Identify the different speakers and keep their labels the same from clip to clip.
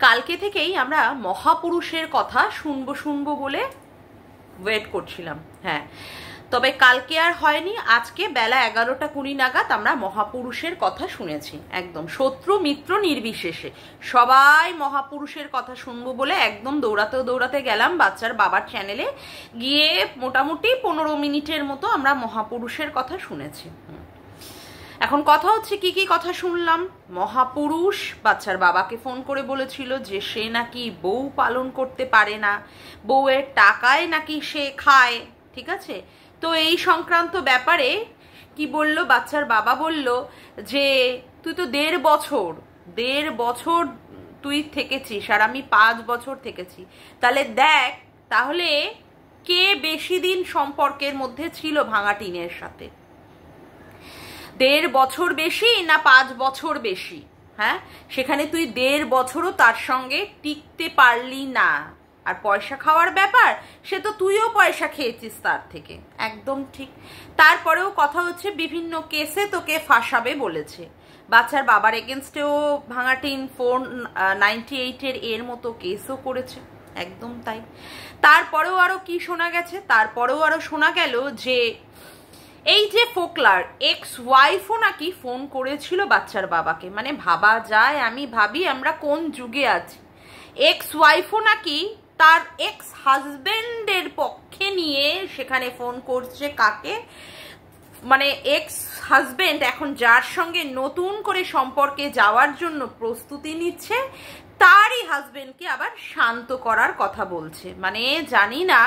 Speaker 1: কালকে থেকেই আমরা মহাপুরুষের কথা শুনবো বলে ওয়েট করছিলাম। হ্যাঁ, তবে কালকে আর হয়নি। আজকে বেলা 11:20 নাগাদ আমরা মহাপুরুষের কথা শুনেছি। একদম শত্রু মিত্র নির্বিশেষে সবাই মহাপুরুষের কথা শুনবো বলে একদম দৌড়াতে গেলাম বাচ্চার বাবার চ্যানেলে গিয়ে। মোটামুটি 15 মিনিটের মতো আমরা মহাপুরুষের কথা শুনেছি। এখন কথা হচ্ছে কি কি কথা শুনলাম। মহাপুরুষ বাচ্চার বাবাকে ফোন করে বলেছিল যে সে নাকি বউ পালন করতে পারে না, বউয়ের টাকায় নাকি সে খায়। ঠিক আছে, তো এই সংক্রান্ত ব্যাপারে কি বলল বাচ্চার বাবা? বলল যে তুই তো 1.5 বছর তুই থেকেছিস আর আমি 5 বছর থেকেছি, তাহলে দেখ তাহলে কে বেশি দিন সম্পর্কের মধ্যে ছিল ভাঙা টিনের সাথে? 1.5 বছর বেশি না 5 বছর বেশি? হ্যাঁ, সেখানে তুই 1.5 বছরও তার সঙ্গে টিকতে পারলি না। আর পয়সা খাওয়ার ব্যাপার, সে তো তুইও পয়সা খেয়েছিস তার থেকে। একদম ঠিক। তারপরেও কথা হচ্ছে বিভিন্ন কেসে তোকে ফাঁসাবে বলেছে। বাচ্চার বাবার এগেনস্টেও ভাঙা টিন 498 এর মতো কেসও করেছে। একদম তাই। তারপরেও আরো কি শোনা গেছে? তারপরেও আরো শোনা গেল যে এই যে ফোকলার এক্স ওয়াইফও নাকি ফোন করেছিল বাচ্চার বাবাকে। মানে ভাবা যায়, আমি ভাবি আমরা কোন যুগে আছি। এক্স ওয়াইফও নাকি তার এক্স হাজবেন্ডের পক্ষে নিয়ে সেখানে ফোন করছে। কাকে? মানে এক্স হাজবেন্ড এখন যার সঙ্গে নতুন করে সম্পর্কে যাওয়ার জন্য প্রস্তুতি নিচ্ছে, তারই হাজবেন্ডকে আবার শান্ত করার কথা বলছে। মানে জানি না,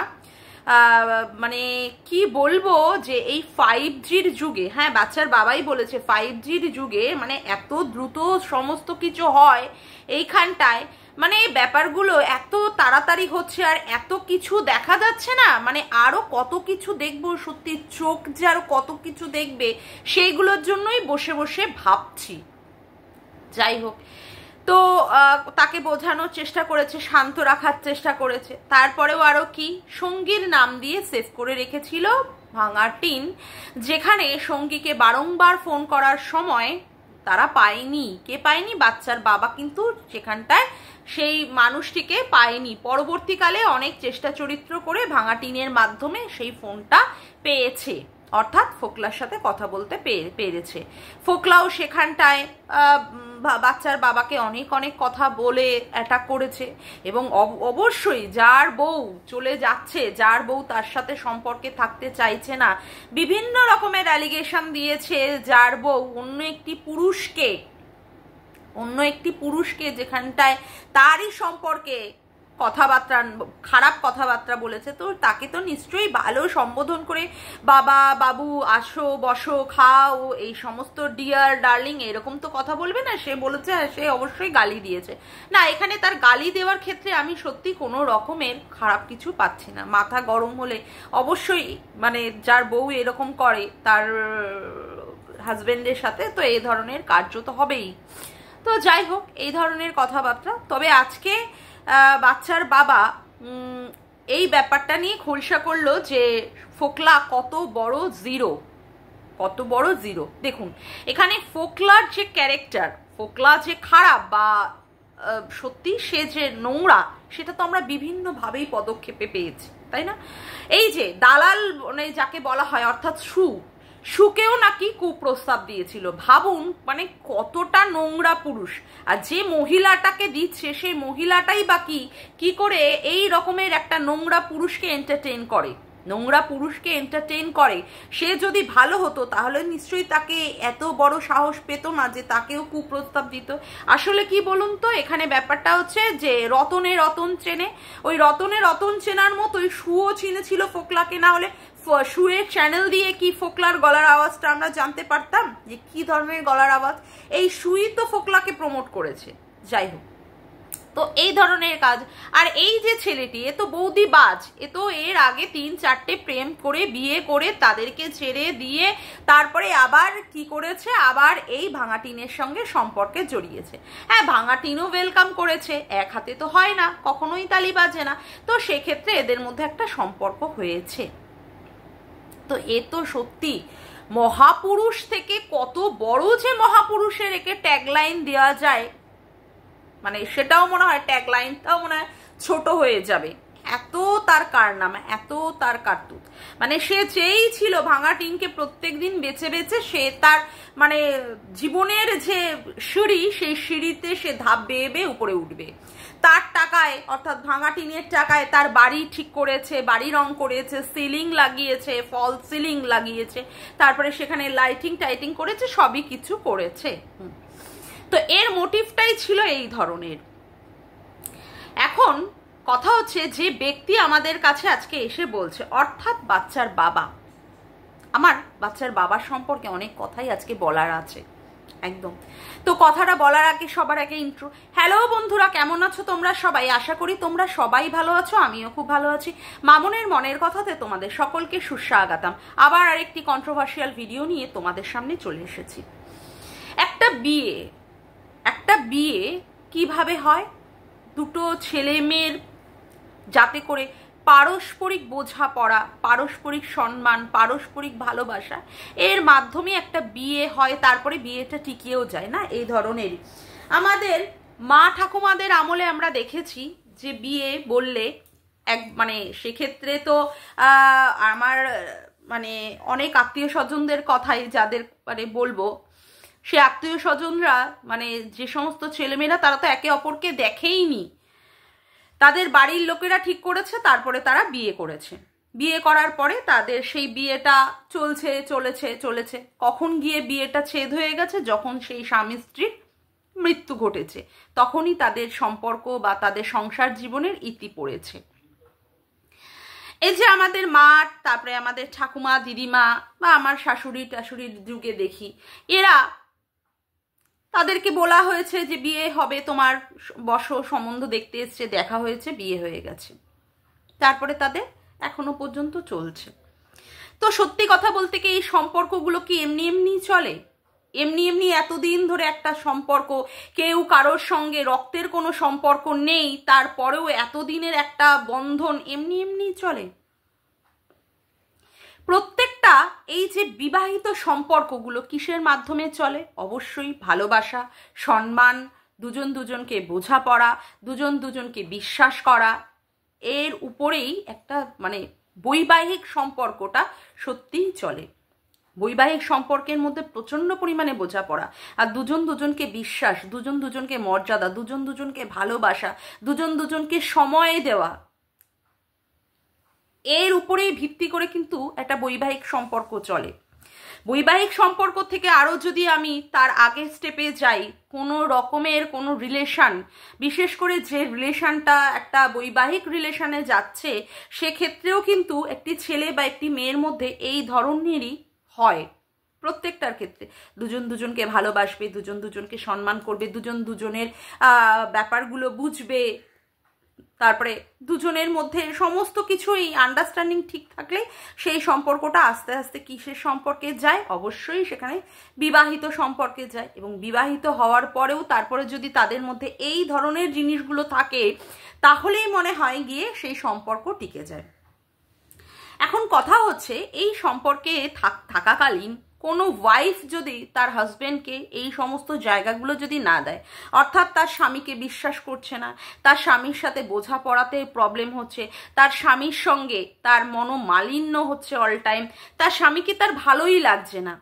Speaker 1: মানে কি বলবো, যে এই 5G'র যুগে, হ্যাঁ বাচ্চার বাবাই বলেছে 5G'র যুগে মানে এত দ্রুত সমস্ত কিছু হয় এইখানটায়। মানে এই ব্যাপারগুলো এত তাড়াতাড়ি হচ্ছে আর এত কিছু দেখা যাচ্ছে না। মানে আরো কত কিছু দেখবো, সত্যি চোখ যে আরো কত কিছু দেখবে, সেইগুলোর জন্যই বসে বসে ভাবছি। যাই হোক, তো তাকে বোঝানোর চেষ্টা করেছে, শান্ত রাখার চেষ্টা করেছে। তারপরেও আরো কি সঙ্গীর নাম দিয়ে সেভ করে রেখেছিল ভাঙা টিন, যেখানে সঙ্গীকে বারংবার ফোন করার সময় তারা পায়নি। কে পায়নি? বাচ্চার বাবা কিন্তু সেখানটায় সেই মানুষটিকে পায়নি। পরবর্তীকালে অনেক চেষ্টা চরিত্র করে ভাঙা টিনের মাধ্যমে সেই ফোনটা পেয়েছে, অর্থাৎ ফোকলার সাথে কথা বলতে পেরেছে। ফোকলাও সেখানটায় বাচ্চার বাবাকে অনেক কথা বলে অ্যাটাক করেছে। এবং অবশ্যই যার বউ চলে যাচ্ছে, যার বউ তার সাথে সম্পর্কে থাকতে চাইছে না, বিভিন্ন রকমের অ্যালিগেশন দিয়েছে। যার বউ অন্য একটি পুরুষকে যেখানটায় তারই সম্পর্কে খারাপ কথাবার্তা বলেছে, তো তাকে তো নিশ্চয়ই ভালো সম্বোধন করে বাবা, বাবু, আসো, বসো, খাও, এই সমস্ত ডিয়ার, ডার্লিং এরকম তো কথা বলবে না। সে বলেছে সে অবশ্যই গালি দিয়েছে। না, এখানে তার গালি দেওয়ার ক্ষেত্রে আমি সত্যি কোনো রকমের খারাপ কিছু পাচ্ছি না। মাথা গরম হলে অবশ্যই, মানে যার বউ এরকম করে তার হাজবেন্ডের সাথে, তো এই ধরনের কার্য তো হবেই। তো যাই হোক, এই ধরনের কথাবার্তা। তবে আজকে বাচ্চার বাবা এই ব্যাপারটা নিয়ে খোলসা করলো যে ফোকলা কত বড় জিরো। দেখুন, এখানে ফোকলার যে ক্যারেক্টার, ফোকলা যে খারাপ বা সত্যি সে যে নোংরা, সেটা তো আমরা বিভিন্নভাবেই পদক্ষেপে পেয়েছি, তাই না? এই যে দালাল মানে যাকে বলা হয়, অর্থাৎ সুকেও নাকি কুপ্রস্তাব দিয়েছিল। ভাবুন মানে কতটা নোংরা পুরুষ। আর যে মহিলাটাকে দিচ্ছে সেই মহিলাটাই বা কি করে এই রকমের একটা নোংরা পুরুষকে এন্টারটেইন করে। সে যদি ভালো হতো তাহলে নিশ্চয়ই তাকে এত বড় সাহস পেত না যে তাকেও কুপ্রস্তাব দিত। আসলে কি বলুন তো, এখানে ব্যাপারটা হচ্ছে যে রতন চেনে, ওই রতন চেনার মতোই সুও চিনেছিল ফোকলাকে। না হলে শুয়ের চ্যানেল দিয়ে কি ফোকলার গলার আওয়াজটা আমরা জানতে পারতাম যে কি ধরনের গলার আওয়াজ? এই সুই তো ফোকলাকে প্রমোট করেছে। যাই হোক, তো এই ধরনের কাজ। আর এই যে ছেলেটি, এ তো বৌদি বাজ, এ তো এর আগে 3-4টে প্রেম করে বিয়ে করে তাদেরকে ছেড়ে দিয়ে তারপরে আবার কি করেছে, আবার এই ভাঙা টিনের সঙ্গে সম্পর্কে জড়িয়েছে। হ্যাঁ, ভাঙা টিনও ওয়েলকাম করেছে, এক হাতে তো হয় না, কখনোই তালি বাজে না। তো সেক্ষেত্রে এদের মধ্যে একটা সম্পর্ক হয়েছে। তো এ তো সত্যি মহাপুরুষ থেকে কত বড় যে মহাপুরুষের একে ট্যাগলাইন দেওয়া যায়, মানে সেটাও মনে হয় ট্যাগলাইনটাও মনে হয় ছোট হয়ে যাবে, এত তার কারনামা, এত তার কার্তুত। মানে সে চেয়েই ছিল ভাঙা টিনকে প্রত্যেক দিন বেছে বেছে সে তার মানে জীবনের যে সিঁড়ি, সেই সিঁড়িতে সে ধাপ বেয়ে বেয়ে উপরে উঠবে। তার টাকায়, অর্থাৎ ভাঙা টিনের টাকায় তার বাড়ি ঠিক করেছে, বাড়ি রং করেছে, সিলিং লাগিয়েছে, ফল সিলিং লাগিয়েছে, তারপরে সেখানে লাইটিং টাইটিং করেছে, সবই কিছু করেছে। তো এর মোটিভটাই ছিল এই ধরনের। এখন কথা হচ্ছে, যে ব্যক্তি আমাদের কাছে আজকে এসে বলছে, অর্থাৎ বাচ্চার বাবা, আমার বাচ্চার বাবার সম্পর্কে অনেক কথাই আজকে বলার আছে একদম। তো কথাটা বলার আগে সবার আগে ইন্ট্রো। হ্যালো বন্ধুরা, কেমন আছো তোমরা সবাই? আশা করি তোমরা সবাই ভালো আছো, আমিও খুব ভালো আছি। মামনের মনের কথাতে তোমাদের সকলকে সুস্বাগতম। আবার আরেকটি কন্ট্রোভার্সিয়াল ভিডিও নিয়ে তোমাদের সামনে চলে এসেছি। একটা বিয়ে কিভাবে হয়? দুটো ছেলে মেয়ের যাতে করে পারস্পরিক বোঝাপড়া, পারস্পরিক সম্মান, পারস্পরিক ভালোবাসা, এর মাধ্যমে একটা বিয়ে হয়, তারপরে বিয়েটা টিকিয়েও যায় না, এই ধরনের। আমাদের মা ঠাকুমাদের আমলে আমরা দেখেছি যে বিয়ে বললে মানে সেক্ষেত্রে তো আমার মানে অনেক আত্মীয় স্বজনদের কথাই যাদের মানে বলবো, সে আত্মীয় স্বজনরা মানে যে সমস্ত ছেলেমেয়েরা তারা তো একে অপরকে দেখেইনি, তাদের বাড়ির লোকেরা ঠিক করেছে, তারপরে তারা বিয়ে করেছে। বিয়ে করার পরে তাদের সেই বিয়েটা চলেছে, কখন গিয়ে বিয়েটা ছেদ হয়ে গেছে, যখন সেই স্বামী স্ত্রীর মৃত্যু ঘটেছে, তখনই তাদের সম্পর্ক বা তাদের সংসার জীবনের ইতি পড়েছে। এই যে আমাদের মা, তারপরে আমাদের ঠাকুমা, দিদিমা বা আমার শাশুড়ি টাশুড়ির যুগে দেখি, এরা তাদেরকে বলা হয়েছে যে বিয়ে হবে, তোমার বসো, সম্বন্ধ দেখতে এসছে, দেখা হয়েছে, বিয়ে হয়ে গেছে, তারপরে তাদের এখনো পর্যন্ত চলছে। তো সত্যি কথা বলতে কি, এই সম্পর্কগুলো কি এমনি এমনি চলে? এমনি এতদিন ধরে একটা সম্পর্ক, কেউ কারোর সঙ্গে রক্তের কোনো সম্পর্ক নেই, তারপরেও এতদিনের একটা বন্ধন এমনি চলে? প্রত্যেকটা এই যে বিবাহিত সম্পর্কগুলো কিসের মাধ্যমে চলে? অবশ্যই ভালোবাসা, সম্মান, দুজন দুজনকে বোঝাপড়া, দুজন দুজনকে বিশ্বাস করা, এর উপরেই একটা মানে বৈবাহিক সম্পর্কটা সত্যিই চলে। বৈবাহিক সম্পর্কের মধ্যে প্রচণ্ড পরিমাণে বোঝাপড়া, আর দুজন দুজনকে বিশ্বাস, দুজন দুজনকে মর্যাদা, দুজন দুজনকে ভালোবাসা, দুজন দুজনকে সময় দেওয়া, এর উপরেই ভিত্তি করে কিন্তু একটা বৈবাহিক সম্পর্ক চলে। বৈবাহিক সম্পর্ক থেকে আরও যদি আমি তার আগের স্টেপে যাই, কোনো রকমের কোনো রিলেশন, বিশেষ করে যে রিলেশনটা একটা বৈবাহিক রিলেশনে যাচ্ছে, সেক্ষেত্রেও কিন্তু একটি ছেলে বা একটি মেয়ের মধ্যে এই ধরনেরই হয়। প্রত্যেকটার ক্ষেত্রে দুজন দুজনকে ভালোবাসবে, দুজন দুজনকে সম্মান করবে, দুজন দুজনের ব্যাপারগুলো বুঝবে, তারপরে দুজনের মধ্যে সমস্ত কিছুই আন্ডারস্ট্যান্ডিং ঠিক থাকলে সেই সম্পর্কটা আস্তে আস্তে কিসের সম্পর্কে যায়? অবশ্যই সেখানে বিবাহিত সম্পর্কে যায়। এবং বিবাহিত হওয়ার পরেও তারপরে যদি তাদের মধ্যে এই ধরনের জিনিসগুলো থাকে, তাহলেই মনে হয় গিয়ে সেই সম্পর্ক টিকে যায়। এখন কথা হচ্ছে, এই সম্পর্কে থাকাকালীন কোনো ওয়াইফ যদি তার হাজব্যান্ডকে এই সমস্ত জায়গাগুলো যদি না দেয়, অর্থাৎ তার স্বামীকে বিশ্বাস করছে না, তার স্বামীর সাথে বোঝাপড়াতে প্রবলেম হচ্ছে, তার স্বামীর সঙ্গে তার মনোমালিন্য হচ্ছে অল টাইম, তার স্বামীকে তার ভালোই লাগছে না,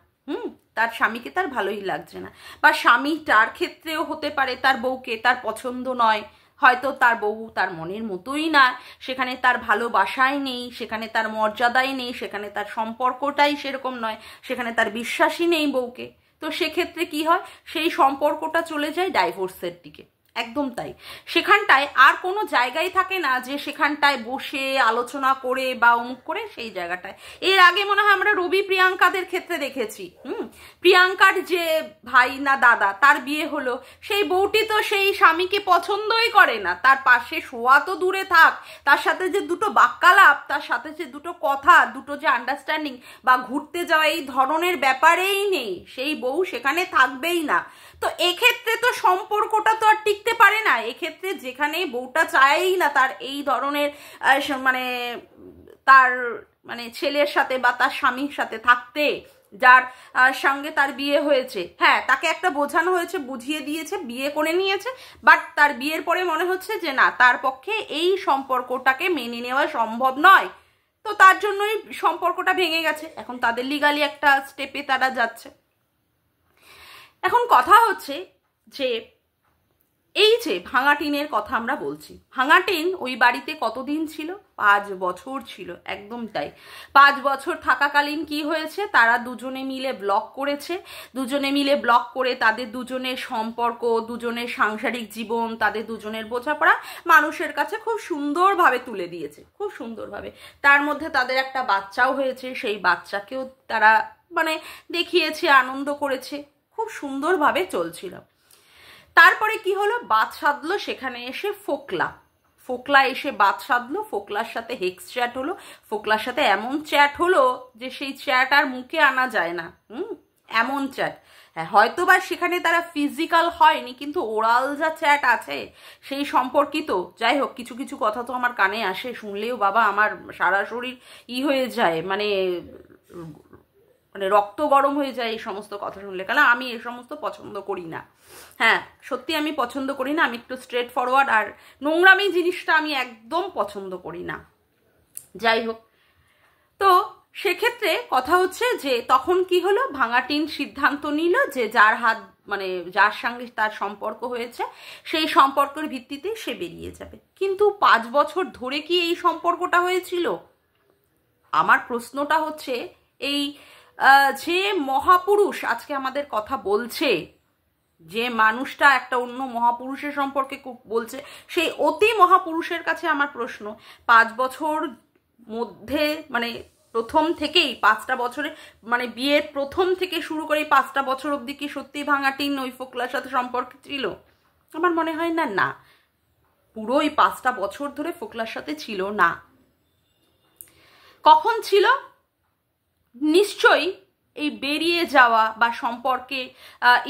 Speaker 1: তার স্বামীকে তার ভালোই লাগছে না, বা স্বামীটার ক্ষেত্রেও হতে পারে তার বউকে তার পছন্দ নয়, হয়তো তার বউ তার মনের মতোই না, সেখানে তার ভালোবাসাই নেই, সেখানে তার মর্যাদাই নেই, সেখানে তার সম্পর্কটাই সেরকম নয়, সেখানে তার বিশ্বাসই নেই বউকে। তো সেক্ষেত্রে কি হয়? সেই সম্পর্কটা চলে যায় ডাইভোর্সের দিকে। একদম তাই। সেখানটায় আর কোনো জায়গায় থাকে না যে সেখানটায় বসে আলোচনা করে বা অমুক করে সেই জায়গাটায়। এর আগে মনে হয় আমরা রবি প্রিয়াঙ্কাদের ক্ষেত্রে দেখেছি, প্রিয়াঙ্কার যে ভাই না দাদা, তার বিয়ে হলো, সেই বউটি তো সেই স্বামীকে পছন্দই করে না, তার পাশে শোয়া তো দূরে থাক, তার সাথে যে দুটো বাক্যালাপ, তার সাথে যে দুটো কথা, দুটো যে আন্ডারস্ট্যান্ডিং বা ঘুরতে যাওয়া, এই ধরনের ব্যাপারেই নেই, সেই বউ সেখানে থাকবেই না। তো এক্ষেত্রে তো সম্পর্কটা তো আর টিকতে পারে না। এক্ষেত্রে যেখানে বউটা চায়ই না তার এই ধরনের মানে তার মানে ছেলের সাথে বা তার স্বামীর সাথে থাকতে, যার সঙ্গে তার বিয়ে হয়েছে, হ্যাঁ তাকে একটা বোঝানো হয়েছে, বুঝিয়ে দিয়েছে, বিয়ে করে নিয়েছে, বাট তার বিয়ের পরে মনে হচ্ছে যে না, তার পক্ষে এই সম্পর্কটাকে মেনে নেওয়া সম্ভব নয়, তো তার জন্যই সম্পর্কটা ভেঙে গেছে। এখন তাদের লিগালি একটা স্টেপে তারা যাচ্ছে। এখন কথা হচ্ছে যে এই যে ভাঙা টিনের কথা আমরা বলছি, ভাঙা টিন ওই বাড়িতে কতদিন ছিল? 5 বছর ছিল, একদম তাই। 5 বছর থাকাকালীন কি হয়েছে, তারা দুজনে মিলে ব্লগ করেছে, দুজনে মিলে ব্লগ করে তাদের দুজনের সম্পর্ক, দুজনের সাংসারিক জীবন, তাদের দুজনের বোঝাপড়া মানুষের কাছে খুব সুন্দরভাবে তুলে দিয়েছে, খুব সুন্দরভাবে। তার মধ্যে তাদের একটা বাচ্চাও হয়েছে, সেই বাচ্চাকেও তারা মানে দেখিয়েছে, আনন্দ করেছে, খুব সুন্দরভাবে চলছিল। তারপরে কি হলো, বাদ সাধলো সেখানে এসে ফোকলা এসে বাদ সাধলো, ফোকলার সাথে হেক্স চ্যাট হলো, ফোকলার সাথে এমন চ্যাট হলো যে সেই চ্যাট আর মুখে আনা যায় না, এমন চ্যাট। হ্যাঁ হয়তো বা সেখানে তারা ফিজিক্যাল হয়নি, কিন্তু ওরাল যা চ্যাট আছে সেই সম্পর্কিত, যাই হোক কিছু কিছু কথা তো আমার কানে আসে, শুনলেও বাবা আমার সারা শরীর হয়ে যায়, মানে রক্ত গরম হয়ে যায় এই সমস্ত কথা শুনলে, কারণ আমি এই সমস্ত পছন্দ করি না। হ্যাঁ সত্যি আমি পছন্দ করি না, আমি একটু স্ট্রেট ফরওয়ার্ড, আর নোংরামি জিনিসটা আমি একদম পছন্দ করি না। যাই হোক, তো সেক্ষেত্রে কথা হচ্ছে যে তখন কি হলো, ভাঙা টিন সিদ্ধান্ত নিল যে যার হাত মানে যার সঙ্গে তার সম্পর্ক হয়েছে সেই সম্পর্কের ভিত্তিতে সে বেরিয়ে যাবে। কিন্তু 5 বছর ধরে কি এই সম্পর্কটা হয়েছিল? আমার প্রশ্নটা হচ্ছে এই যে মহাপুরুষ আজকে আমাদের কথা বলছে, যে মানুষটা একটা অন্য মহাপুরুষের সম্পর্কে বলছে, সেই অতি মহাপুরুষের কাছে আমার প্রশ্ন, 5 বছর মধ্যে মানে প্রথম থেকেই 5টা বছরে মানে বিয়ের প্রথম থেকে শুরু করে 5টা বছর অবধি কি সত্যি ভাঙা টিন ওই ফোকলার সাথে সম্পর্ক ছিল? আমার মনে হয় না, না পুরো ওই 5টা বছর ধরে ফোকলার সাথে ছিল না। কখন ছিল? নিশ্চয়ই এই বেরিয়ে যাওয়া বা সম্পর্কে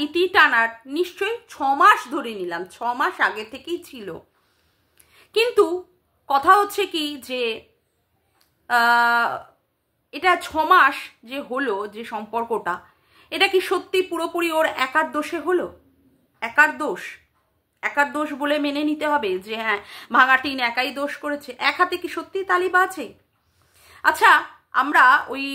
Speaker 1: ইতি টানার নিশ্চয়ই 6 মাস ধরে নিলাম, 6 মাস আগে থেকেই ছিল। কিন্তু কথা হচ্ছে কি যে এটা 6 মাস যে হলো যে সম্পর্কটা, এটা কি সত্যি পুরোপুরি ওর একার দোষে হলো? একার দোষ বলে মেনে নিতে হবে যে হ্যাঁ ভাঙা টিন একাই দোষ করেছে? এক হাতে কি সত্যি তালি বাজে? আচ্ছা আমরা ওই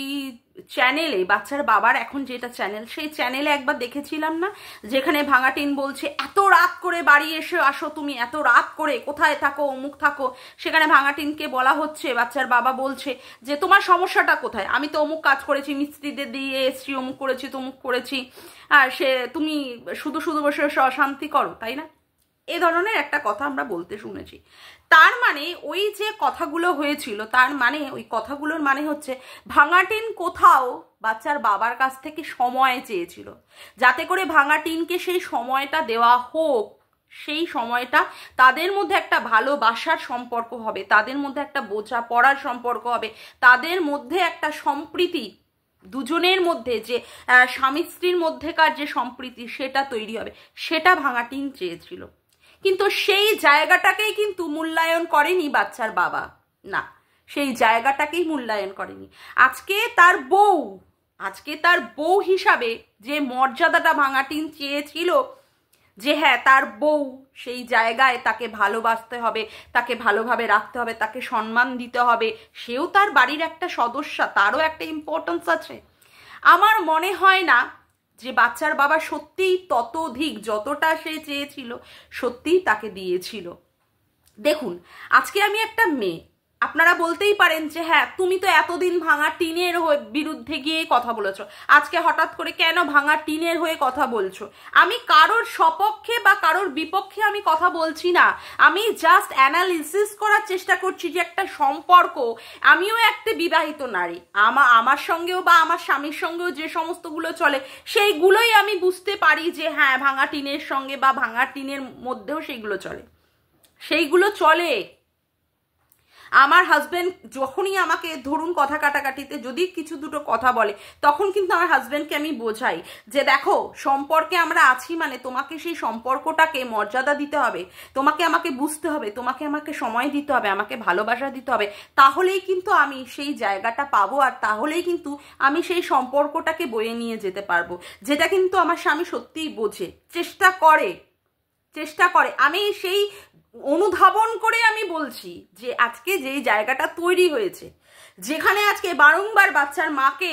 Speaker 1: চ্যানেলে বাচ্চার বাবার এখন যেটা চ্যানেল, সেই চ্যানেলে একবার দেখেছিলাম না, যেখানে ভাঙা টিন বলছে এত রাত করে বাড়ি এসে আসো তুমি, এত রাত করে কোথায় থাকো, অমুক থাকো। সেখানে ভাঙা টিনকে বলা হচ্ছে, বাচ্চার বাবা বলছে যে তোমার সমস্যাটা কোথায়, আমি তো অমুক কাজ করেছি, মিস্ত্রিদের দিয়ে এসছি, অমুক করেছি তমুক করেছি, আর তুমি শুধু শুধু বসে বসে অশান্তি করো, তাই না? এ ধরনের একটা কথা আমরা বলতে শুনেছি। তার মানে ওই যে কথাগুলো হয়েছিল, তার মানে ওই কথাগুলোর মানে হচ্ছে ভাঙা টিন কোথাও বাচ্চার বাবার কাছ থেকে সময় চেয়েছিল, যাতে করে ভাঙা টিনকে সেই সময়টা দেওয়া হোক, সেই সময়টা তাদের মধ্যে একটা ভালোবাসার সম্পর্ক হবে, তাদের মধ্যে একটা বোঝাপড়ার সম্পর্ক হবে, তাদের মধ্যে একটা সম্প্রীতি, দুজনের মধ্যে যে স্বামী স্ত্রীর মধ্যেকার যে সম্প্রীতি সেটা তৈরি হবে, সেটা ভাঙা টিন চেয়েছিল। কিন্তু সেই জায়গাটাকেই কিন্তু মূল্যায়ন করেনি বাচ্চার বাবা, না সেই জায়গাটাকেই মূল্যায়ন করেনি। আজকে তার বউ হিসাবে যে মর্যাদাটা ভাঙা টিন চেয়েছিল, যে হ্যাঁ তার বউ, সেই জায়গায় তাকে ভালোবাসতে হবে, তাকে ভালোভাবে রাখতে হবে, তাকে সম্মান দিতে হবে, সেও তার বাড়ির একটা সদস্য, তারও একটা ইম্পর্টেন্স আছে। আমার মনে হয় না যে বাচ্চার বাবা সত্যিই ততোধিক যতটা সে চেয়েছিল সত্যিই তাকে দিয়েছিল। দেখুন আজকে আমি একটা মেয়ে, আপনারা বলতেই পারেন যে হ্যাঁ তুমি তো এতদিন ভাঙা টিনের বিরুদ্ধে গিয়ে কথা বলেছো, আজকে হঠাৎ করে কেন ভাঙা টিনের হয়ে কথা বলছো? আমি কারোর সপক্ষে বা কারোর বিপক্ষে আমি কথা বলছি না, আমি জাস্ট অ্যানালিসিস করার চেষ্টা করছি যে একটা সম্পর্ক, আমিও একটা বিবাহিত নারী, আমার সঙ্গেও বা আমার স্বামীর সঙ্গেও যে সমস্তগুলো চলে সেইগুলোই আমি বুঝতে পারি যে হ্যাঁ ভাঙা টিনের সঙ্গে বা ভাঙা টিনের মধ্যেও সেইগুলো চলে। আমার হাজব্যান্ড যখনই আমাকে ধরুন কথা কাটাকাটিতে যদি কিছু দুটো কথা বলে, তখন কিন্তু আমার হাজব্যান্ডকে আমি বোঝাই যে দেখো, সম্পর্কে আমরা আছি মানে তোমাকে সেই সম্পর্কটাকে মর্যাদা দিতে হবে, তোমাকে আমাকে বুঝতে হবে, তোমাকে আমাকে সময় দিতে হবে, আমাকে ভালোবাসা দিতে হবে, তাহলেই কিন্তু আমি সেই জায়গাটা পাবো, আর তাহলেই কিন্তু আমি সেই সম্পর্কটাকে বয়ে নিয়ে যেতে পারবো। যেটা কিন্তু আমার স্বামী সত্যিই বোঝে, চেষ্টা করে। আমি সেই অনুধাবন করে আমি বলছি যে আজকে যেই জায়গাটা তৈরি হয়েছে, যেখানে আজকে বারংবার বাচ্চার মাকে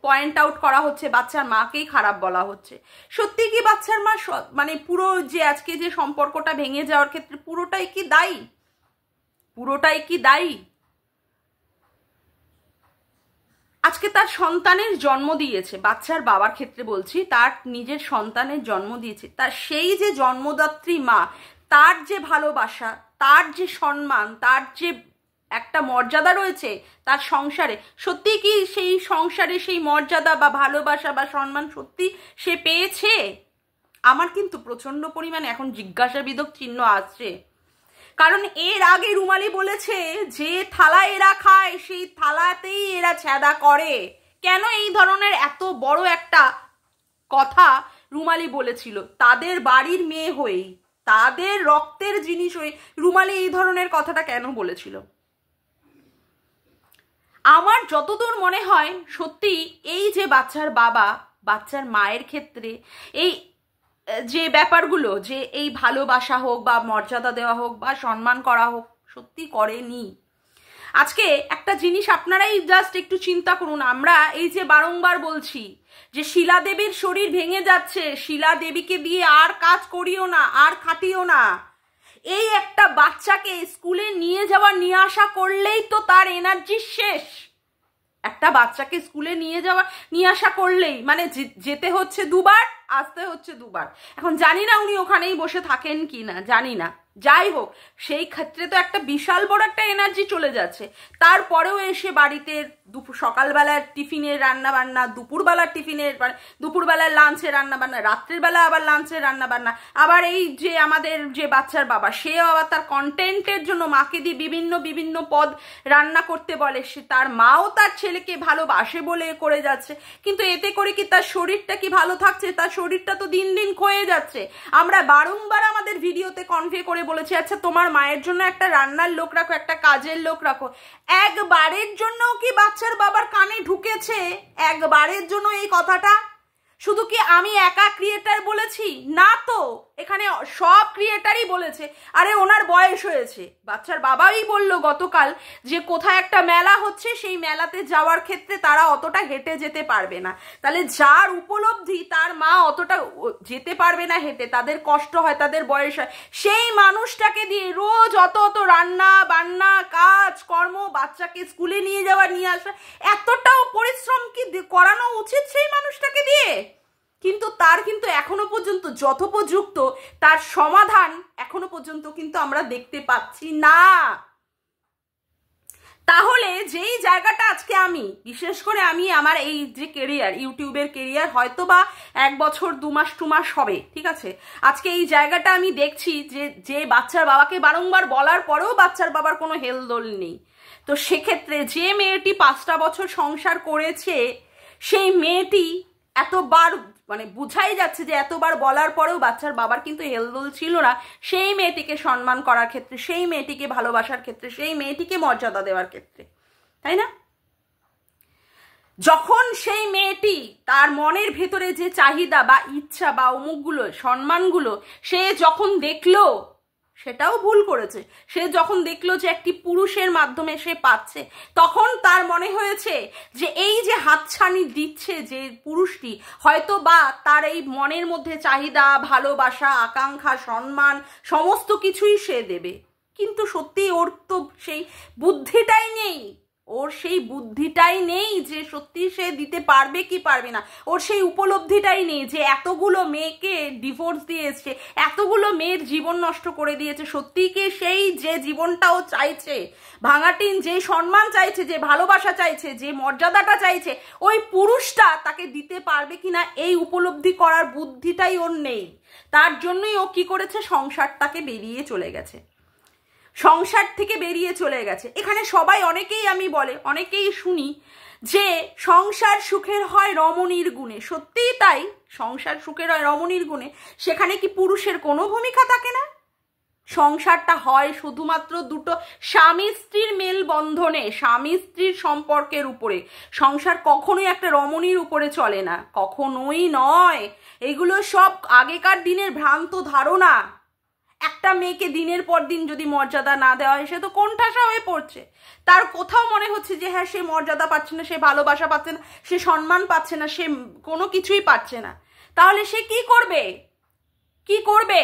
Speaker 1: পয়েন্ট আউট করা হচ্ছে, বাচ্চার মাকেই খারাপ বলা হচ্ছে, সত্যি কি বাচ্চার মা মানে পুরো যে আজকে যে সম্পর্কটা ভেঙে যাওয়ার ক্ষেত্রে পুরোটাই কি দায়ী? আজকে তার সন্তানের জন্ম দিয়েছে, বাচ্চার বাবার ক্ষেত্রে বলছি, তার নিজের সন্তানের জন্ম দিয়েছে, তার সেই যে জন্মদাত্রী মা, তার যে ভালোবাসা, তার যে সম্মান, তার যে একটা মর্যাদা রয়েছে তার সংসারে, সত্যি কি সেই সংসারে সেই মর্যাদা বা ভালোবাসা বা সম্মান সত্যি সে পেয়েছে? আমার কিন্তু প্রচন্ড পরিমাণে এখন জিজ্ঞাসাবিদক চিহ্ন আসছে। কারণ এর আগে রুমালি বলেছে যে থালা এরা খায় সেই থালাতেই এরা ছ্যাদা করে। কেন এই ধরনের এত বড় একটা কথা রুমালি বলেছিল? তাদের বাড়ির মেয়ে হয়েই, তাদের রক্তের জিনিস হয়ে রুমালি এই ধরনের কথাটা কেন বলেছিল? আমার যতদূর মনে হয় সত্যি এই যে বাচ্চার বাবা, বাচ্চার মায়ের ক্ষেত্রে এই যে ব্যাপারগুলো, যে এই ভালোবাসা হোক বা মর্যাদা দেওয়া হোক বা সম্মান করা হোক, সত্যি করেনি। আজকে একটা জিনিস আপনারাই জাস্ট একটু চিন্তা করুন, আমরা এই যে বারংবার বলছি যে শিলা দেবীর শরীর ভেঙে যাচ্ছে, শিলা দেবীকে দিয়ে আর কাজ করিও না, আর খাটিও না, এই একটা বাচ্চাকে স্কুলে নিয়ে যাওয়া নিয়ে আসা করলেই তো তার এনার্জি শেষ। একটা বাচ্চাকে স্কুলে নিয়ে আসা করলেই মানে যেতে হচ্ছে দুবার, আসতে হচ্ছে দুবার। এখন জানি না উনি ওখানেই বসে থাকেন কি না, জানি না, যাই হোক সেই ক্ষেত্রে তো একটা বিশাল বড় একটা এনার্জি চলে যাচ্ছে। তারপরেও এসে বাড়িতে সকালবেলার টিফিনের রান্না বান্না, দুপুরবেলার টিফিনের দুপুরবেলার লাঞ্চের রান্না বান্না, রাত্রের বেলা আবার লাঞ্চের রান্না বান্না, আবার এই যে আমাদের যে বাচ্চার বাবা, সেও আবার তার কন্টেন্টের জন্য মাকে দিয়ে বিভিন্ন পদ রান্না করতে বলে, সে তার মাও তার ছেলেকে ভালোবাসে বলে করে যাচ্ছে, কিন্তু এতে করে কি তার শরীরটা কি ভালো থাকছে? তার শরীরটা তো দিন দিন ক্ষয়ে যাচ্ছে। আমরা বারংবার আমাদের ভিডিওতে কনভে করে বলেছি, আচ্ছা তোমার মায়ের জন্য একটা রান্নার লোক রাখো, একটা কাজের লোক রাখো। একবারের জন্যও কি বাচ্চার বাবার কানে ঢুকেছে? একবারের জন্য এই কথাটা? শুধু কি আমি একা ক্রিয়েটার বলেছি? না তো, এখানে সব ক্রিয়েটারই বলেছে। আরে ওনার বয়স হয়েছে, বাচ্চার বাবাই বললো গতকাল যে কোথায় একটা মেলা হচ্ছে, সেই মেলাতে যাওয়ার ক্ষেত্রে তারা অতটা হেঁটে যেতে পারবে না। তাহলে যার উপলব্ধি তার মা অতটা যেতে পারবে না হেঁটে, তাদের কষ্ট হয়, তাদের বয়স হয়, সেই মানুষটাকে দিয়ে রোজ অত রান্না বান্না কাজ কর্ম, বাচ্চাকে স্কুলে নিয়ে যাওয়া নিয়ে আসা, এতটাও পরিশ্রম কি করানো উচিত সেই মানুষটাকে দিয়ে? কিন্তু তার কিন্তু এখনো পর্যন্ত যথোপযুক্ত তার সমাধান এখনো পর্যন্ত কিন্তু আমরা দেখতে পাচ্ছি না। তাহলে যেই জায়গাটা আজকে আমি বিশেষ করে আমি আমার এই যে কেরিয়ার, ইউটিউবের কেরিয়ার হয়তো বা 1 বছর 2 মাস 2 মাস হবে, ঠিক আছে, আজকে এই জায়গাটা আমি দেখছি যে বাচ্চার বাবাকে বারংবার বলার পরেও বাচ্চার বাবার কোনো হেলদোল নেই। তো সেক্ষেত্রে যে মেয়েটি 5টা বছর সংসার করেছে, সেই মেয়েটি এতবার মানে বুঝাই যাচ্ছে যে এতবার বলার পরেও বাচ্চার বাবার কিন্তু হেলদোল ছিল না সেই মেয়েটিকে সম্মান করার ক্ষেত্রে, সেই মেয়েটিকে ভালোবাসার ক্ষেত্রে, সেই মেয়েটিকে মর্যাদা দেওয়ার ক্ষেত্রে, তাই না? যখন সেই মেয়েটি তার মনের ভেতরে যে চাহিদা বা ইচ্ছা বা অমুকগুলো সম্মানগুলো সে যখন দেখলো, সেটাও ভুল করেছে, সে যখন দেখলো যে একটি পুরুষের মাধ্যমে সে পাচ্ছে, তখন তার মনে হয়েছে যে এই যে হাতছানি দিচ্ছে যে পুরুষটি, হয়তো বা তার এই মনের মধ্যে চাহিদা, ভালোবাসা, আকাঙ্ক্ষা, সম্মান সমস্ত কিছুই সে দেবে। কিন্তু সত্যি ওর তো সেই বুদ্ধিটাই নেই, ওর সেই বুদ্ধিটাই নেই যে সত্যি সে দিতে পারবে কি পারবে না, ওর সেই উপলব্ধিটাই নেই যে এতগুলো মেয়েকে ডিভোর্স দিয়েছে, এতগুলো মেয়ের জীবন নষ্ট করে দিয়েছে, সত্যি কি সেই যে জীবনটাও চাইছে ভাঙাটিন, যে সম্মান চাইছে, যে ভালোবাসা চাইছে, যে মর্যাদাটা চাইছে, ওই পুরুষটা তাকে দিতে পারবে কিনা এই উপলব্ধি করার বুদ্ধিটাই ওর নেই। তার জন্যই ও কি করেছে, সংসারটাকে বেরিয়ে চলে গেছে। সংসার থেকে বেরিয়ে চলে গেছে। এখানে সবাই অনেকেই আমি বলে, অনেকেই শুনি যে সংসার সুখের হয় রমণীর গুণে। সত্যিই তাই, সংসার সুখের হয় রমণীর গুণে। সেখানে কি পুরুষের কোনো ভূমিকা থাকে না? সংসারটা হয় শুধুমাত্র দুটো স্বামী স্ত্রীর মেলবন্ধনে, স্বামী স্ত্রীর সম্পর্কের উপরে। সংসার কখনোই একটা রমণীর উপরে চলে না, কখনোই নয়। এগুলো সব আগেকার দিনের ভ্রান্ত ধারণা। একটা মেয়েকে দিনের পর দিন যদি মর্যাদা না দেওয়া হয়, সে তো কোণঠাসা হয়ে পড়ছে। তার কোথাও মনে হচ্ছে যে হ্যাঁ, সে মর্যাদা পাচ্ছে না, সে ভালোবাসা পাচ্ছে না, সে সম্মান পাচ্ছে না, সে কোনো কিছুই পাচ্ছে না। তাহলে সে কি করবে? কি করবে?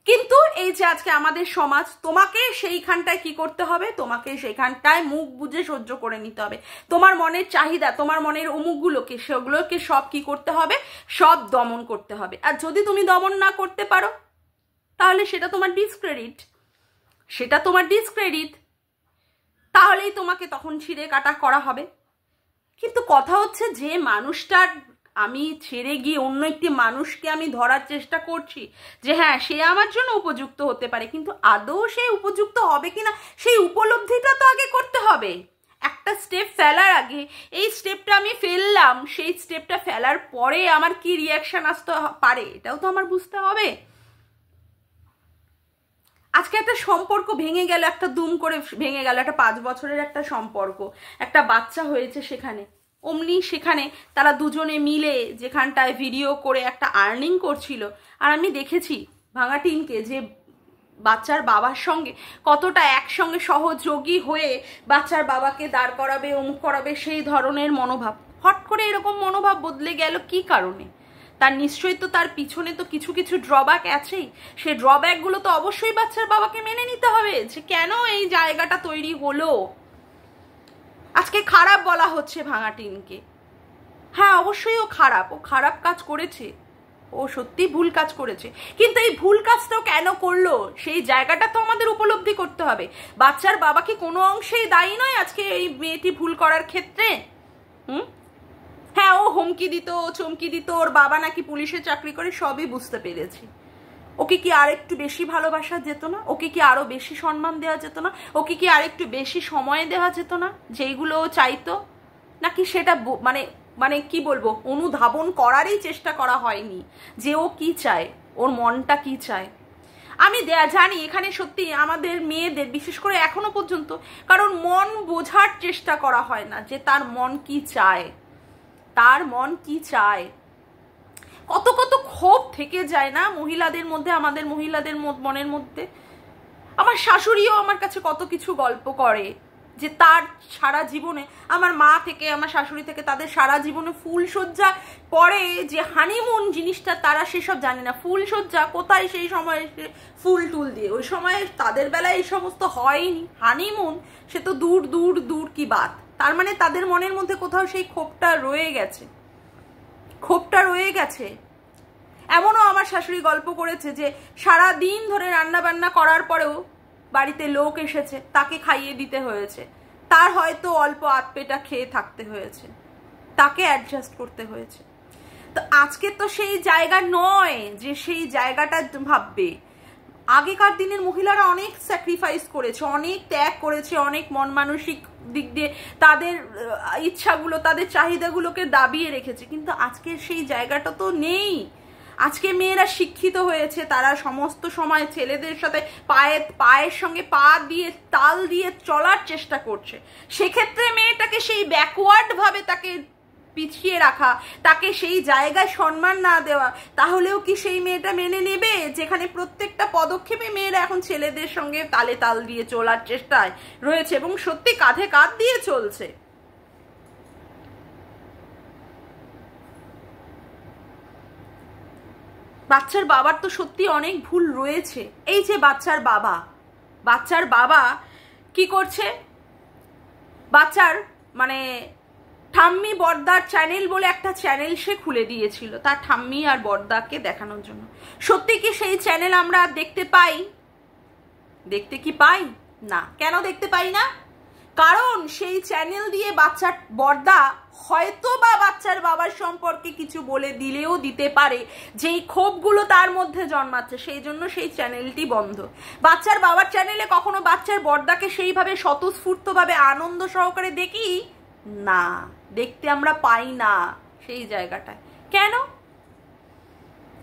Speaker 1: কিন্তু এই যে আজকে আমাদের সমাজ, তোমাকে সেইখানটায় কি করতে হবে? তোমাকে সেইখানটায় মুখ বুজে সহ্য করে নিতে হবে। তোমার মনের চাহিদা, তোমার মনের অমুকগুলোকে, সেগুলোকে সব কি করতে হবে? সব দমন করতে হবে। আর যদি তুমি দমন না করতে পারো, তাহলে সেটা তোমার ডিসক্রেডিট, সেটা তোমার ডিসক্রেডিট। তাহলেই তোমাকে তখন ছিঁড়ে কাটা করা হবে। কিন্তু কথা হচ্ছে, যে মানুষটার আমি ছেড়ে গিয়ে অন্য একটি মানুষকে আমি ধরার চেষ্টা করছি যে হ্যাঁ, সে আমার জন্য উপযুক্ত হতে পারে, কিন্তু আদৌ সে উপযুক্ত হবে কিনা সেই উপলব্ধিটা তো আগে করতে হবে। একটা স্টেপ ফেলার আগে, এই স্টেপটা আমি ফেললাম, সেই স্টেপটা ফেলার পরে আমার কি রিয়াকশন আসতে পারে এটাও তো আমার বুঝতে হবে। আজকে একটা সম্পর্ক ভেঙে গেল, একটা দুম করে ভেঙে গেল, একটা 5 বছরের একটা সম্পর্ক, একটা বাচ্চা হয়েছে সেখানে। অমনি সেখানে তারা দুজনে মিলে যেখানটায় ভিডিও করে একটা আর্নিং করছিল। আর আমি দেখেছি ভাঙাটিনকে যে বাচ্চার বাবার সঙ্গে কতটা একসঙ্গে সহযোগী হয়ে বাচ্চার বাবাকে দাঁড় করাবে, অমুক করাবে, সেই ধরনের মনোভাব। হট করে এরকম মনোভাব বদলে গেল কি কারণে? তার নিশ্চয়ই তো তার পিছনে তো কিছু কিছু ড্রব্যাক আছেই। সেই ড্রব্যাকগুলো তো অবশ্যই বাচ্চার বাবাকে মেনে নিতে হবে যে কেন এই জায়গাটা তৈরি হলো। আজকে খারাপ বলা হচ্ছে ভাঙাটিনকে। হ্যাঁ, অবশ্যই ও খারাপ কাজ করেছে, ও সত্যি ভুল কাজ করেছে। কিন্তু এই ভুল কাজটাও কেন করলো সেই জায়গাটা তো আমাদের উপলব্ধি করতে হবে। বাচ্চার বাবা কি কোনো অংশেই দায়ী নয় আজকে এই মেয়েটি ভুল করার ক্ষেত্রে? হ্যাঁ, ও হুমকি দিত, ও চমকি দিত, ওর বাবা নাকি পুলিশে চাকরি করে, সবই বুঝতে পেরেছি। ওকে কি আর একটু বেশি ভালোবাসা যেত না? ওকে কি আরো বেশি সম্মান দেওয়া যেত না? ওকে কি আর একটু বেশি সময় দেওয়া যেত না যেইগুলো ও চাইতো? নাকি সেটা মানে মানে কি বলবো, অনুধাবন করারই চেষ্টা করা হয়নি যে ও কি চায়, ওর মনটা কি চায়? আমি জানি এখানে সত্যি আমাদের মেয়েদের বিশেষ করে এখনো পর্যন্ত কারণ মন বোঝার চেষ্টা করা হয় না যে তার মন কি চায়, তার মন কি চায়। কত কত ক্ষোভ থেকে যায় না মহিলাদের মধ্যে, আমাদের মহিলাদের মনের মধ্যে। আমার শাশুড়িও আমার কাছে কত কিছু গল্প করে যে তার সারা জীবনে, আমার মা থেকে আমার শাশুড়ি থেকে, তাদের সারা জীবনে ফুলসজ্জা পরে যে হানিমুন জিনিসটা তারা সেসব জানে না। ফুলসজ্জা কোথায় সেই সময় ফুল টুল দিয়ে, ওই সময় তাদের বেলায় এই সমস্ত হয়নি। হানিমুন সে তো দূর দূর দূর কি বাত। তার মানে তাদের মনের মধ্যে কোথাও সেই ক্ষোভটা রয়ে গেছে, ক্ষোভটা রয়ে গেছে। এমনও আমার শাশুড়ি গল্প করেছে যে সারা দিন ধরে রান্না বান্না করার পরেও বাড়িতে লোক এসেছে, তাকে খাইয়ে দিতে হয়েছে, তার হয়তো অল্প আধপেটা খেয়ে থাকতে হয়েছে, তাকে অ্যাডজাস্ট করতে হয়েছে। তো আজকে তো সেই জায়গা নয় যে সেই জায়গাটা ভাববে। আগেকার দিনের মহিলারা অনেক স্যাক্রিফাইস করেছে, অনেক ত্যাগ করেছে, অনেক মন মানসিক দিক দিয়ে তাদের ইচ্ছাগুলো, তাদের চাহিদাগুলোকে দাবিয়ে রেখেছে। কিন্তু আজকের সেই জায়গাটা তো নেই। আজকে মেয়েরা শিক্ষিত হয়েছে, তারা সমস্ত সময় ছেলেদের সাথে পায়ের সঙ্গে পা দিয়ে তাল দিয়ে চলার চেষ্টা করছে। সেক্ষেত্রে মেয়েটাকে সেই ব্যাকওয়ার্ড ভাবে তাকে পিছিয়ে রাখা, তাকে সেই জায়গায় সম্মান না দেওয়া, তাহলেও কি সেই মেয়েটা মেনে নেবে? যেখানে প্রত্যেকটা পদক্ষেপে মেয়েরা এখন ছেলেদের সঙ্গে তালে তাল দিয়ে চলার চেষ্টায় রয়েছে এবং সত্যি কাঁধে কাঁধ দিয়ে চলছে। বাচ্চার বাবার তো সত্যি অনেক ভুল রয়েছে। এই যে বাচ্চার বাবা কি করছে, বাচ্চার মানে ঠাম্মি বড়দার চ্যানেল বলে একটা চ্যানেল সে খুলে দিয়েছিল তার ঠাম্মি আর বড়দাকে দেখানোর জন্য। সত্যি কি সেই চ্যানেল আমরা দেখতে পাই? দেখতে কি পাই না? কেন দেখতে পাই না? কারণ সেই চ্যানেল দিয়ে বাচ্চার বর্দা হয়তো বা বাচ্চার বাবার সম্পর্কে কিছু বলে দিলেও দিতে পারে, যেই ক্ষোভগুলো তার মধ্যে জন্মাচ্ছে, সেই জন্য সেই চ্যানেলটি বন্ধ। বাচ্চার বাবার চ্যানেলে কখনো বাচ্চার বর্দাকে সেইভাবে স্বতঃস্ফূর্তভাবে আনন্দ সহকারে দেখি না, দেখতে আমরা পাই না সেই জায়গাটায়। কেন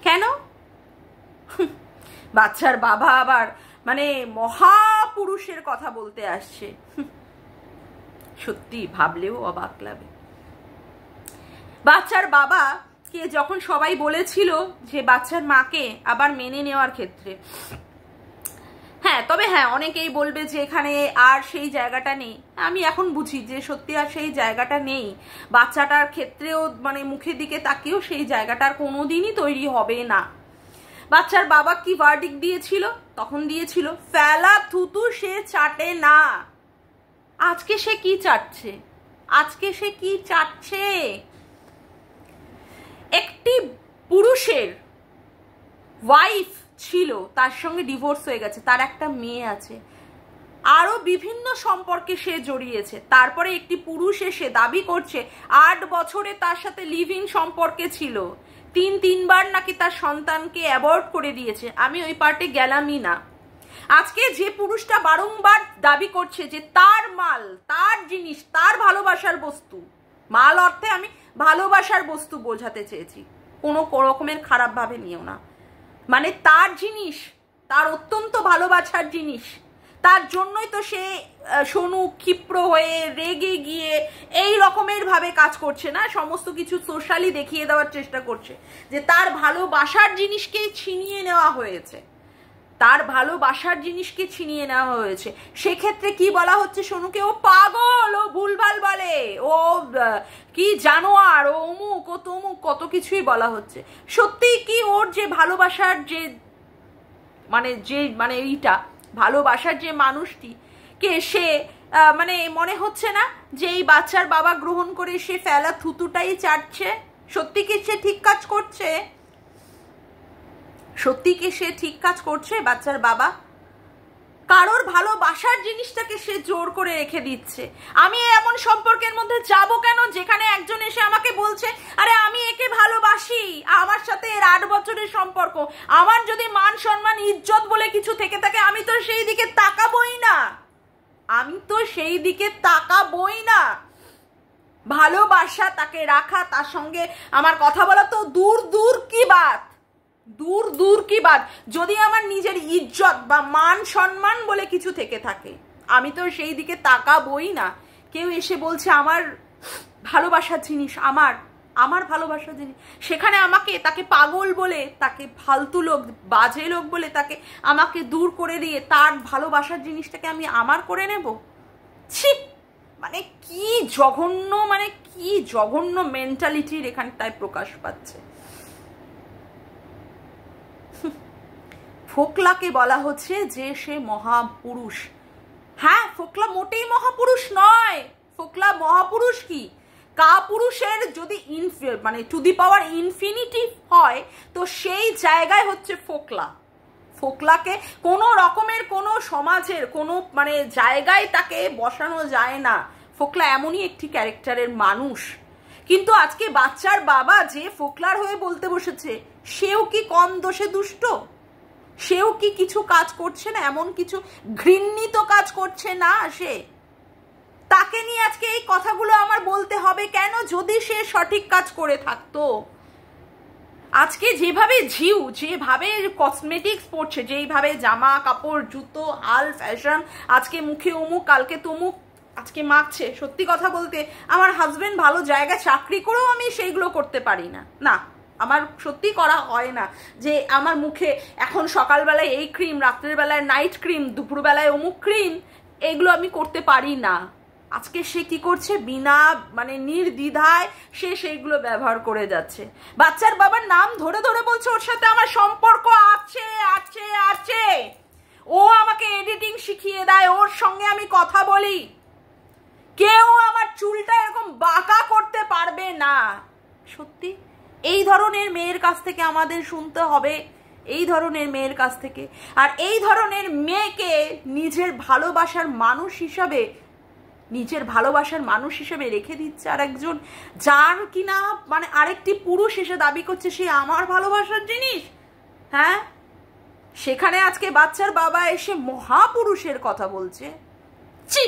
Speaker 1: কেন বাচ্চার বাবা আবার মানে মহাপুরুষের কথা বলতে আসছে, সত্যি ভাবলেও অবাক লাগে। বাচ্চার বাবাকে যখন সবাই বলেছিল যে বাচ্চার মাকে আবার মেনে নেওয়ার ক্ষেত্রে, হ্যাঁ তবে হ্যাঁ অনেকেই বলবে যে এখানে আর সেই জায়গাটা নেই। আমি এখন বুঝি যে সত্যি আর সেই জায়গাটা নেই। বাচ্চাটার ক্ষেত্রেও মানে মুখের দিকে তাকিয়েও সেই জায়গাটার কোনোদিনই তৈরি হবে না। বাচ্চার বাবা কি ভার্ডিক্ট দিয়েছিল? তখন দিয়েছিল ফেলা থুতু সে চাটে না। আজকে সে কি চাটছে? আজকে সে কি চাটছে? একটি পুরুষের ওয়াইফ ছিল, তার সঙ্গে ডিভোর্স হয়ে গেছে, তার একটা মেয়ে আছে, আরো বিভিন্ন সম্পর্কে সে জড়িয়েছে। তারপরে একটি পুরুষ এসে দাবি করছে 8 বছরে তার সাথে লিভ ইন সম্পর্কে ছিল, 3বার নাকি তার সন্তানকে অ্যাবর্ট করে দিয়েছে। আমি ওই পার্টে গেলামই না। আজকে যে পুরুষটা বারংবার দাবি করছে যে তার মাল, তার জিনিস, তার ভালোবাসার বস্তু, মাল অর্থে আমি ভালোবাসার বস্তু বোঝাতে চেয়েছি, কোনো রকমের খারাপ ভাবে নিও না, মানে তার জিনিস, তার অত্যন্ত ভালোবাসার জিনিস, তার জন্যই তো সে সোনু ক্ষিপ্র হয়ে রেগে গিয়ে এই রকমের ভাবে কাজ করছে না, সমস্ত কিছু সোশ্যালি দেখিয়ে দেওয়ার চেষ্টা করছে যে তার ভালোবাসার জিনিসকেই ছিনিয়ে নেওয়া হয়েছে, তার ভালোবাসার জিনিসকে ছিনিয়ে নেওয়া হয়েছে। সেক্ষেত্রে কি বলা হচ্ছে সোনুকে? ও পাগল, ও ভুলভাল বলে, ও কি জানোয়ার, ও অমুক, ও তমুক, কত কিছুই বলা হচ্ছে। সত্যি কি ওর যে ভালোবাসার যে মানে এইটা ভালোবাসার যে মানুষটি কে সে মানে মনে হচ্ছে না যে এই বাচ্চার বাবা গ্রহণ করে সে ফেলা থুতুটাই চাটছে? সত্যি কি সে ঠিক কাজ করছে? সত্যি কি সে ঠিক কাজ করছে বাচ্চার বাবা? কারোর ভালোবাসার জিনিসটাকে সে জোর করে রেখে দিচ্ছে। আমি এমন সম্পর্কের মধ্যে যাব কেন যেখানে একজন এসে আমাকে বলছে আরে আমি একে ভালোবাসি, আমার সাথে এর 8 বছরের সম্পর্ক, আমার যদি মান সম্মান ইজ্জত বলে কিছু থেকে থাকে আমি তো সেই দিকে তাকাবই না, আমি তো সেই দিকে তাকাবই না। ভালোবাসা, তাকে রাখা, তার সঙ্গে আমার কথা বলা তো দূর দূর কি বাত, দূর দূর কি বাত। যদি আমার নিজের ইজ্জত বা মান সম্মান বলে কিছু থেকে থাকে আমি তো সেই দিকে তাকাবই না। কেউ এসে বলছে আমার ভালোবাসার জিনিস, আমার ভালোবাসার জিনিস, সেখানে আমাকে তাকে পাগল বলে, তাকে ফালতু লোক, বাজে লোক বলে তাকে আমাকে দূর করে দিয়ে তার ভালোবাসার জিনিসটাকে আমি আমার করে নেব? ছি, মানে কি জঘন্য, মানে কি জঘন্য মেন্টালিটির এখানটায় প্রকাশ পাচ্ছে। ফোকলাকে বলা হচ্ছে যে সে মহাপুরুষ। হ্যাঁ, ফোকলা মোটেই মহাপুরুষ নয়। ফোকলা মহাপুরুষ কি? কাপুরুষের যদি মানে টু দি পাওয়ার ইনফিনিটি হয় তো সেই জায়গায় হচ্ছে ফোকলা। ফোকলাকে কোনো রকমের কোনো সমাজের কোনো মানে জায়গায় তাকে বসানো যায় না। ফোকলা এমনই একটি ক্যারেক্টারের মানুষ। কিন্তু আজকে বাচ্চার বাবা যে ফোকলার হয়ে বলতে বসেছে, সেও কি কম দোষে দুষ্ট? সেও কি কিছু কাজ করছে না, এমন কিছু ঘৃণিত কাজ করছে না সে? তাকে নিয়ে আজকে এই কথাগুলো আমার বলতে হবে কেন? যদি সে সঠিক কাজ করে থাকতো। আজকে যেভাবে ঝিউ, যেভাবে কসমেটিক্স পড়ছে, যেইভাবে জামা কাপড় জুতো হাল ফ্যাশন, আজকে মুখে অমুক কালকে তমুক আজকে মাখছে, সত্যি কথা বলতে আমার হাজবেন্ড ভালো জায়গায় চাকরি করেও আমি সেইগুলো করতে পারি না। না, আমার সত্যি করা হয় না যে আমার মুখে এখন সকালবেলায় এই ক্রিম, রাত্রের বেলায় নাইট ক্রিম, দুপুরবেলায় অমুক ক্রিম, এগুলো আমি করতে পারি না। আজকে সে কি করছে? বিনা মানে নির্দ্বিধায় সে সেইগুলো ব্যবহার করে যাচ্ছে। বাচ্চার বাবার নাম ধরে ধরে বলছে ওর সাথে আমার সম্পর্ক আছে আছে আছে, ও আমাকে এডিটিং শিখিয়ে দেয়, ওর সঙ্গে আমি কথা বলি, কেউ আমার চুলটা এরকম বাঁকা করতে পারবে না। সত্যি এই ধরনের মেয়ের কাছ থেকে আমাদের শুনতে হবে, এই ধরনের মেয়ের কাছ থেকে। আর এই ধরনের মেয়েকে নিজের ভালোবাসার মানুষ হিসাবে নিজের ভালোবাসার মানুষ হিসেবে রেখে দিচ্ছে আর একজন, যার কিনা মানে আরেকটি পুরুষ এসে দাবি করছে সে আমার ভালোবাসার জিনিস। হ্যাঁ, সেখানে আজকে বাচ্চার বাবা এসে মহাপুরুষের কথা বলছে। ছি,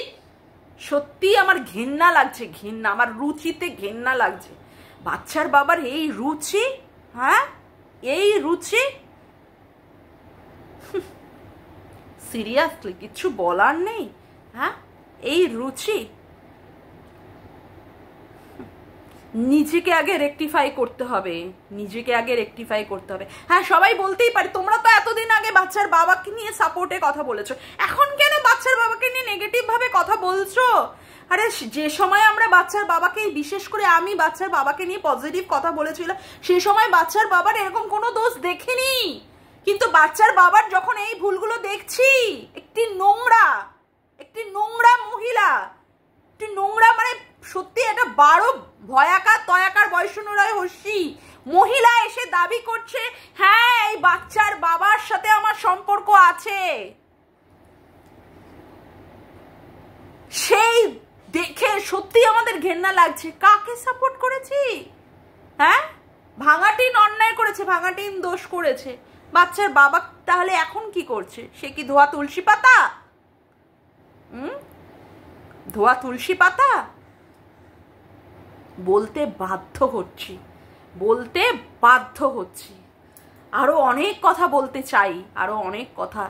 Speaker 1: সত্যি আমার ঘেন্না লাগছে, ঘেন্না, আমার রুচিতে ঘেন্না লাগছে। বাচ্চার বাবার এই রুচি, হ্যাঁ এই রুচি, সিরিয়াসলি কিছু বলার নেই। হ্যাঁ, এই রুচি। নিজেকে আগে রেকটিফাই করতে হবে, নিজেকে আগে রেকটিফাই করতে হবে। হ্যাঁ, সবাই বলতেই পারে তোমরা তো এতদিন আগে বাচ্চার বাবাকে নিয়ে সাপোর্টে কথা বলেছো, এখন কেন বাচ্চার বাবাকে নিয়ে নেগেটিভ ভাবে কথা বলছো? আরে যে সময় আমরা বাচ্চার বাবাকে, বিশেষ করে আমি বাচ্চার বাবাকে নিয়ে পজিটিভ কথা বলেছিলাম, সে সময় বাচ্চার বাবার এরকম কোনো দোষ দেখিনি। কিন্তু বাচ্চার বাবার যখন এই ভুলগুলো দেখছি, একটি নোংরা মহিলা, একটি নোংরা, মানে সত্যি একটা 12 ভয়াকার তয়াকার বৈষ্ণরায় হস্যি মহিলা এসে দাবি করছে হ্যাঁ এই বাচ্চার বাবার সাথে আমার সম্পর্ক আছে, সেই দেখে সত্যি আমাদের ঘেন্না লাগছে। কাকে সাপোর্ট করেছি? হ্যাঁ, ভাঙাটিন অন্যায় করেছে, ভাঙাটিন দোষ করেছে, বাচ্চার বাবা তাহলে এখন কি করছে? সে কি ধোয়া তুলসী পাতা? ধোয়া তুলসী পাতা? বলতে বাধ্য হচ্ছি, বলতে বাধ্য হচ্ছি। আরো অনেক কথা বলতে চাই, আরো অনেক কথা।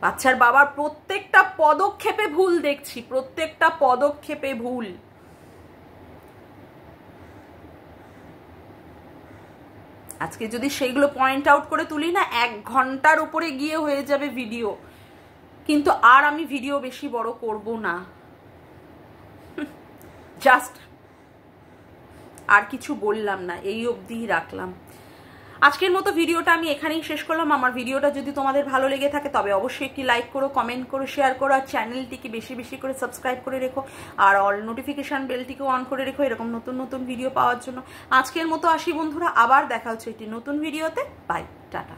Speaker 1: বাচ্চার বাবার প্রত্যেকটা পদক্ষেপে ভুল দেখছি, প্রত্যেকটা পদক্ষেপে ভুল। আজকে যদি সেইগুলো পয়েন্ট আউট করে তুলি না, 1 ঘন্টার উপরে গিয়ে হয়ে যাবে ভিডিও, কিন্তু আর আমি ভিডিও বেশি বড় করব না। জাস্ট আর কিছু বললাম না, এই অবধিই রাখলাম। আজকের মতো ভিডিওটা আমি এখানেই শেষ করলাম। আমার ভিডিওটা যদি তোমাদের ভালো লেগে থাকে তবে অবশ্যই একটি লাইক করো, কমেন্ট করো, শেয়ার করো, আর চ্যানেলটিকে বেশি বেশি করে সাবস্ক্রাইব করে রেখো, আর অল নোটিফিকেশান বেলটিকে অন করে রেখো এরকম নতুন নতুন ভিডিও পাওয়ার জন্য। আজকের মতো আসি বন্ধুরা, আবার দেখা হচ্ছে একটি নতুন ভিডিওতে। Bye, tata.